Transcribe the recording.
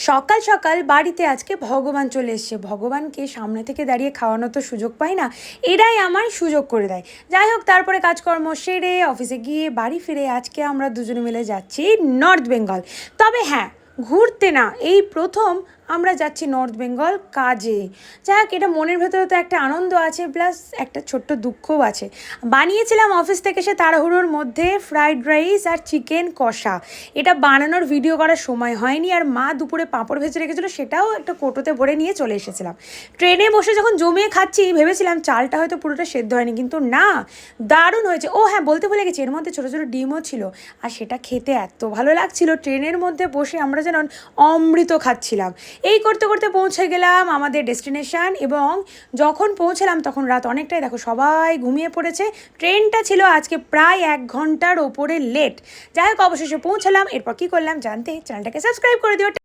সকাল সকাল বাড়িতে আজকে ভগবান চলে এসছে। ভগবানকে সামনে থেকে দাঁড়িয়ে খাওয়ানো তো সুযোগ পাই না, এরাই আমার সুযোগ করে দেয়। যাই হোক, তারপরে কাজকর্ম সেরে অফিসে গিয়ে বাড়ি ফিরে আজকে আমরা দুজনে মিলে যাচ্ছি নর্থ বেঙ্গল। তবে হ্যাঁ, ঘুরতে না, এই প্রথম আমরা যাচ্ছি নর্থ বেঙ্গল কাজে। যাই হোক, এটা মনের ভেতরে তো একটা আনন্দ আছে, প্লাস একটা ছোট্ট দুঃখও আছে। বানিয়েছিলাম অফিস থেকে সে তাড়াহুড়োর মধ্যে ফ্রাইড রাইস আর চিকেন কষা। এটা বানানোর ভিডিও করার সময় হয়নি, আর মা দুপুরে পাঁপড় ভেজে রেখেছিলো, সেটাও একটা কোটোতে ভরে নিয়ে চলে এসেছিলাম। ট্রেনে বসে যখন জমিয়ে খাচ্ছি ভেবেছিলাম চালটা হয়তো পুরোটা সেদ্ধ হয়নি, কিন্তু না, দারুণ হয়েছে। ও হ্যাঁ, বলতে ভুলে গেছি, এর মধ্যে ছোটো ছোটো ডিমও ছিল, আর সেটা খেতে এত ভালো লাগছিল। ট্রেনের মধ্যে বসে আমরা যেন অমৃত খাচ্ছিলাম। এই করতে করতে পৌঁছে গেলাম আমাদের ডেস্টিনেশন, এবং যখন পৌঁছলাম তখন রাত অনেকটাই, দেখো সবাই ঘুমিয়ে পড়েছে। ট্রেনটা ছিল আজকে প্রায় 1 ঘন্টার ওপরে লেট। যাই হোক, অবশেষে পৌঁছালাম। এরপর কী করলাম জানতে চ্যানেলটাকে সাবস্ক্রাইব করে দিও।